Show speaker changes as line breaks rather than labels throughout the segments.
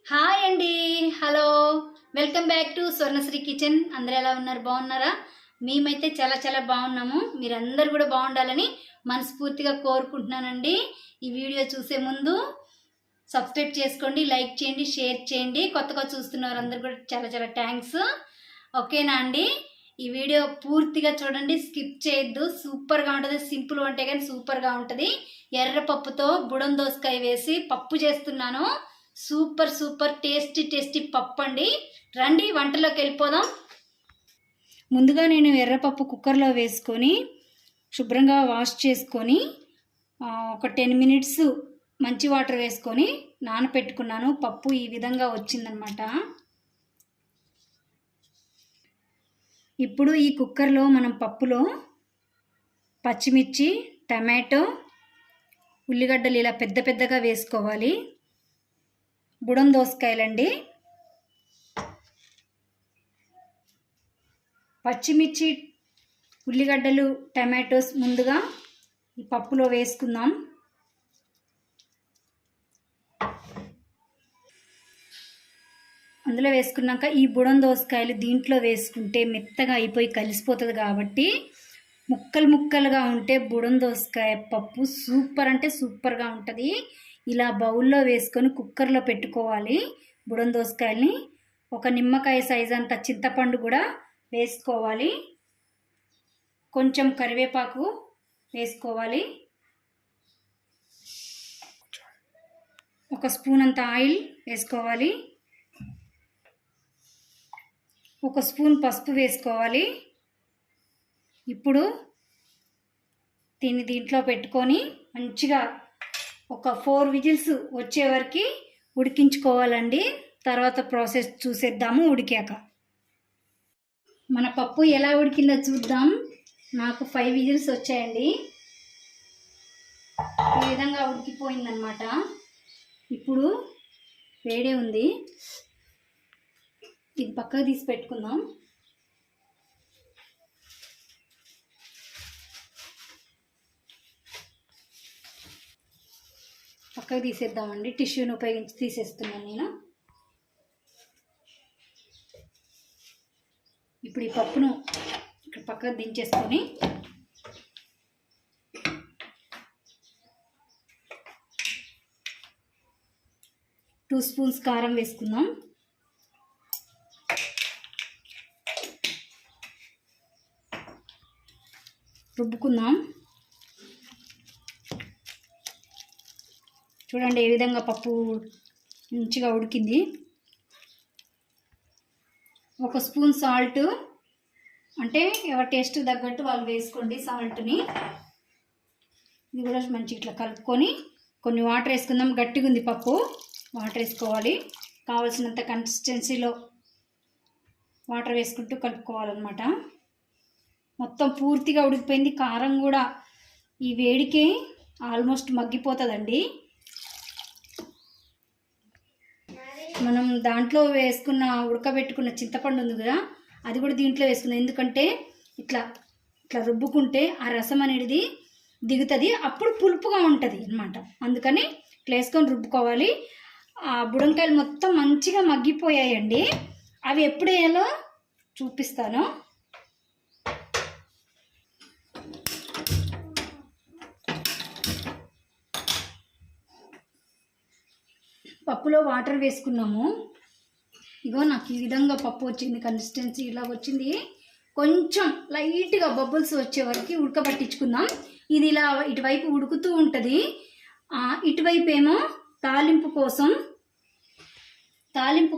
Hi అండి, hello, welcome back to Swarnasri kitchen. అందరూ ఎలా ఉన్నారు? బాగున్నారా? మేమైతే చాలా చాలా బాగున్నాము. మీరందరూ కూడా బాగుండాలని మనస్ఫూర్తిగా కోరుకుంటున్నానండి. ఈ వీడియో చూసే ముందు సబ్స్క్రైబ్ చేసుకోండి, లైక్ చేయండి, షేర్ చేయండి. కొత్తగా చూస్తున్న వారందరూ కూడా చాలా చాలా థ్యాంక్స్. ఓకేనా అండి? ఈ వీడియో పూర్తిగా చూడండి, స్కిప్ చేయొద్దు. సూపర్గా ఉంటుంది. సింపుల్ వంటే కానీ సూపర్గా ఉంటుంది. ఎర్రపప్పుతో బుడం దోసకాయ వేసి పప్పు చేస్తున్నాను. సూపర్ సూపర్ టేస్టీ టేస్టీ పప్పు అండి. రండి వంటలోకి వెళ్ళిపోదాం. ముందుగా నేను ఎర్రపప్పు కుక్కర్లో వేసుకొని శుభ్రంగా వాష్ చేసుకొని ఒక 10 మినిట్స్ మంచి వాటర్ వేసుకొని నానపెట్టుకున్నాను. పప్పు ఈ విధంగా వచ్చిందనమాట. ఇప్పుడు ఈ కుక్కర్లో మనం పప్పులో పచ్చిమిర్చి, టమాటో, ఉల్లిగడ్డలు ఇలా పెద్ద పెద్దగా వేసుకోవాలి. బుడం దోసకాయలండి. పచ్చిమిర్చి, ఉల్లిగడ్డలు, టమాటోస్ ముందుగా ఈ పప్పులో వేసుకుందాం. అందులో వేసుకున్నాక ఈ బుడం దోసకాయలు దీంట్లో వేసుకుంటే మెత్తగా అయిపోయి కలిసిపోతుంది. కాబట్టి ముక్కలు ముక్కలుగా ఉంటే బుడం దోసకాయ పప్పు సూపర్ అంటే సూపర్గా ఉంటుంది. ఇలా బౌల్లో వేసుకొని కుక్కర్లో పెట్టుకోవాలి. బుడం దోసకాయల్ని ఒక నిమ్మకాయ సైజు అంత చింతపండు కూడా వేసుకోవాలి. కొంచెం కరివేపాకు వేసుకోవాలి. ఒక స్పూన్ అంత ఆయిల్ వేసుకోవాలి. ఒక స్పూన్ పసుపు వేసుకోవాలి. ఇప్పుడు దీంట్లో పెట్టుకొని మంచిగా ఒక 4 విజిల్స్ వచ్చే వరకు ఉడికించుకోవాలండి. తర్వాత ప్రాసెస్ చూసేద్దాము ఉడికాక. మన పప్పు ఎలా ఉడికిందో చూద్దాం. నాకు 5 విజిల్స్ వచ్చాయండి. ఈ విధంగా ఉడికిపోయిందనమాట. ఇప్పుడు వేడే ఉంది, ఇది పక్కకు తీసి పెట్టుకుందాం. పక్కకు తీసేద్దామండి. టిష్యూని ఉపయోగించి తీసేస్తున్నాను నేను. ఇప్పుడు ఈ పప్పును ఇక్కడ పక్కకు దించేసుకొని టూ స్పూన్స్ కారం వేసుకుందాం. రుబ్బుకుందాం. చూడండి ఏ విధంగా పప్పు మంచిగా ఉడికింది. ఒక స్పూన్ సాల్ట్, అంటే ఎవరి టేస్ట్ తగ్గట్టు వాళ్ళు వేసుకోండి సాల్ట్ని. ఇది కూడా మంచిగా ఇట్లా కలుపుకొని కొన్ని వాటర్ వేసుకుందాం. గట్టిగా ఉంది పప్పు, వాటర్ వేసుకోవాలి. కావాల్సినంత కన్సిస్టెన్సీలో వాటర్ వేసుకుంటూ కలుపుకోవాలన్నమాట. మొత్తం పూర్తిగా ఉడికిపోయింది. కారం కూడా ఈ వేడికి ఆల్మోస్ట్ మగ్గిపోతుందండి. మనం దాంట్లో వేసుకున్న ఉడకబెట్టుకున్న చింతపండు ఉంది కదా, అది కూడా దీంట్లో వేసుకుందాం. ఎందుకంటే ఇట్లా ఇట్లా రుబ్బుకుంటే ఆ రసం అనేది దిగుతుంది, అప్పుడు పులుపుగా ఉంటుంది అన్నమాట. అందుకని ఇట్లా వేసుకొని రుబ్బుకోవాలి. ఆ బుడంకాయలు మొత్తం మంచిగా మగ్గిపోయాయండి. అవి ఎప్పుడు వేయాలో చూపిస్తాను. పప్పులో వాటర్ వేసుకున్నాము. ఇగో నాకు ఈ విధంగా పప్పు వచ్చింది. కన్సిస్టెన్సీ ఇలా వచ్చింది. కొంచెం లైట్గా బబుల్స్ వచ్చే వరకు ఉడకబట్టించుకుందాం. ఇది ఇలా ఇటువైపు ఉడుకుతూ ఉంటుంది. ఇటువైపు ఏమో తాలింపు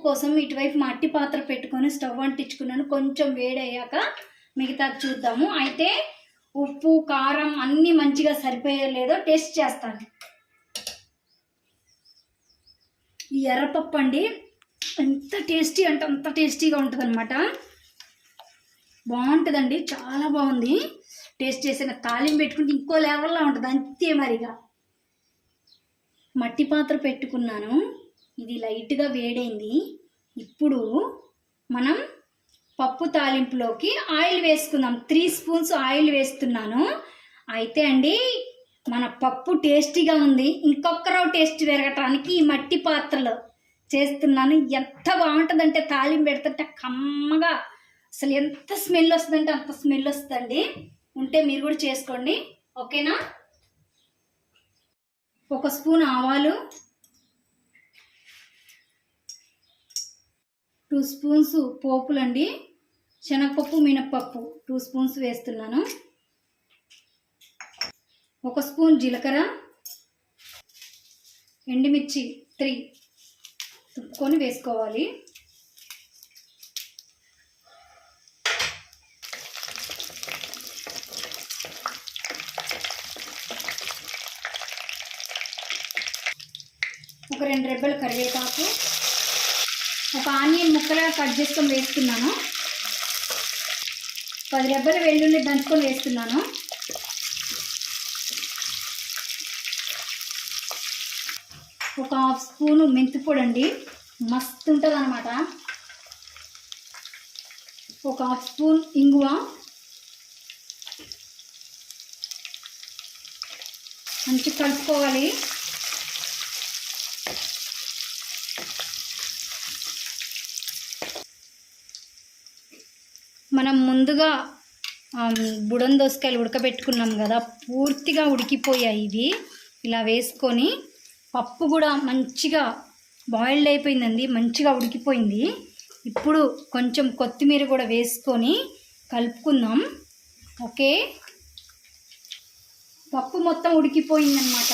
కోసం ఇటువైపు మట్టి పాత్ర పెట్టుకొని స్టవ్ అంటించుకున్నాను. కొంచెం వేడయ్యాక మిగతా చూద్దాము. అయితే ఉప్పు, కారం అన్నీ మంచిగా సరిపోయలేదో టేస్ట్ చేస్తాను. ఈ ఎర్రపప్పు అండి ఎంత టేస్టీ అంటే అంత టేస్టీగా ఉంటుంది అనమాట. బాగుంటుందండి, చాలా బాగుంది. టేస్ట్ చేసిన తాలింపు పెట్టుకుంటే ఇంకో లెవెల్లో ఉంటుంది. అంతే మరిగా మట్టి పాత్ర పెట్టుకున్నాను. ఇది లైట్గా వేడైంది. ఇప్పుడు మనం పప్పు తాలింపులోకి ఆయిల్ వేసుకుందాం. 3 స్పూన్స్ ఆయిల్ వేస్తున్నాను. అయితే అండి మన పప్పు టేస్టీగా ఉంది. ఇంకొక రవ్వ టేస్ట్ పెరగటానికి ఈ మట్టి పాత్రలో చేస్తున్నాను. ఎంత బాగుంటుందంటే తాలింపు పెడుతుంటే కమ్మగా అసలు ఎంత స్మెల్ వస్తుందంటే అంత స్మెల్ వస్తుందండి. ఉంటే మీరు కూడా చేసుకోండి, ఓకేనా. 1 స్పూన్ ఆవాలు, 2 స్పూన్స్ పోపులండి. శనగపప్పు, మినప్పప్పు 2 స్పూన్స్ వేస్తున్నాను. 1 స్పూన్ జీలకర్ర, ఎండుమిర్చి 3 తుప్పుకొని వేసుకోవాలి. ఒక 2 రెబ్బలు కరివేపాకు, ఒక ఆనియన్ ముక్కలుగా కట్ చేసుకొని వేస్తున్నాను. 10 రెబ్బలు వెల్లుల్లి దంచుకొని వేస్తున్నాను. ఒక 1/2 స్పూను మెంతి పొడి అండి, మస్తు ఉంటుంది అన్నమాట. ఒక 1/2 స్పూన్ ఇంగువ, మంచిగా కలుపుకోవాలి. మనం ముందుగా బుడం దోసకాయలు ఉడకబెట్టుకున్నాం కదా, పూర్తిగా ఉడికిపోయాయి ఇవి. ఇలా వేసుకొని పప్పు కూడా మంచిగా బాయిల్డ్ అయిపోయిందండి, మంచిగా ఉడికిపోయింది. ఇప్పుడు కొంచెం కొత్తిమీర కూడా వేసుకొని కలుపుకుందాం, ఓకే. పప్పు మొత్తం ఉడికిపోయిందనమాట.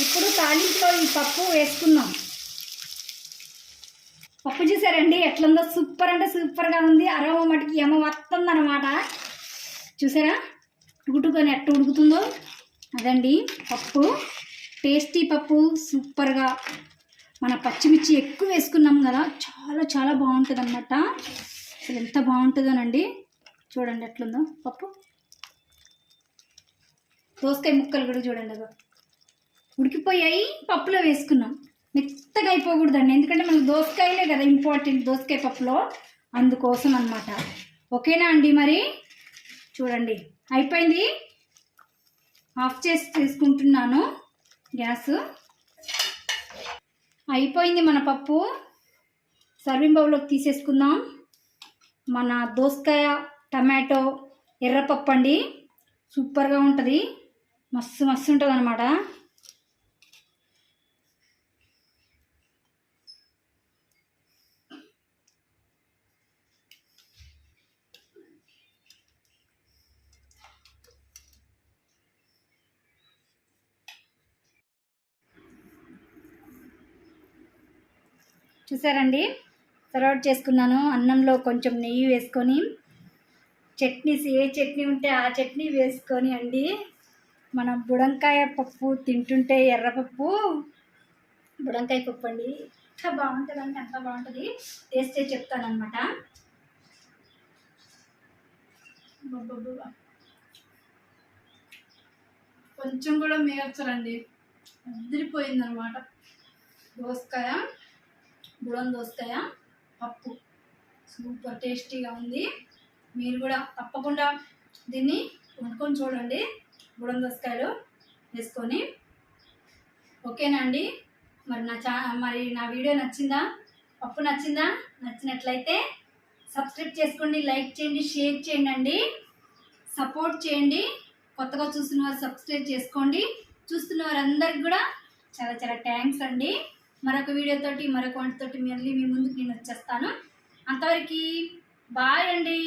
ఇప్పుడు తాలింపులో ఈ పప్పు వేసుకుందాం. పప్పు చూసారండి ఎట్లుందో, సూపర్ అంటే సూపర్గా ఉంది. అరవ మటుకి ఏమో వస్తుందన్నమాట. చూసారా టుకుటుకొని ఎట్ట ఉడుకుతుందో, అదండి పప్పు. టేస్టీ పప్పు, సూపర్గా. మన పచ్చిమిర్చి ఎక్కువ వేసుకున్నాం కదా, చాలా చాలా బాగుంటుంది అన్నమాట. అసలు ఎంత బాగుంటుందోనండి. చూడండి ఎట్లుందో పప్పు. దోసకాయ ముక్కలు కూడా చూడండి, అదో ఉడికిపోయాయి. పప్పులో వేసుకున్నాం. మెత్తగా అయిపోకూడదండి, ఎందుకంటే మనకు దోసకాయలే కదా ఇంపార్టెంట్ దోసకాయ పప్పులో, అందుకోసం అన్నమాట. ఓకేనా అండి. మరి చూడండి అయిపోయింది. ఆఫ్ చేసి తీసుకుంటున్నాను గ్యాస్. అయిపోయింది మన పప్పు. సర్వింగ్ బౌల్లోకి తీసేసుకుందాం. మన దోసకాయ టమాటో ఎర్రపప్పు అండి, సూపర్గా ఉంటుంది, మస్తు మస్తు ఉంటుంది అన్నమాట. చూసారండి, సర్వ్ చేసుకున్నాను. అన్నంలో కొంచెం నెయ్యి వేసుకొని, చట్నీస్ ఏ చట్నీ ఉంటే ఆ చట్నీ వేసుకొని అండి, మన బుడంకాయ పప్పు తింటుంటే, ఎర్రపప్పు బుడంకాయ పప్పు అండి, ఎంత బాగుంటుంది అంటే అంత బాగుంటుంది. టేస్ట్ చేసి చెప్తానమాట. కొంచెం కూడా మేర్చరండి, అదిరిపోయిందనమాట. దోసకాయ, బుడం దోసకాయ పప్పు సూపర్ టేస్టీగా ఉంది. మీరు కూడా తప్పకుండా దీన్ని వండుకొని చూడండి, బుడం దోసకాయలు వేసుకొని, ఓకేనా అండి. మరి నా వీడియో నచ్చిందా, పప్పు నచ్చిందా? నచ్చినట్లయితే సబ్స్క్రైబ్ చేసుకోండి, లైక్ చేయండి, షేర్ చేయండి అండి, సపోర్ట్ చేయండి. కొత్తగా చూస్తున్న వారు సబ్స్క్రైబ్ చేసుకోండి. చూస్తున్న వారందరికి కూడా చాలా చాలా థ్యాంక్స్ అండి. మరొక వీడియోతోటి, మరొక వంటతోటి మళ్ళీ మీ ముందుకు నేను వచ్చేస్తాను. అంతవరకు బాయ్ అండి.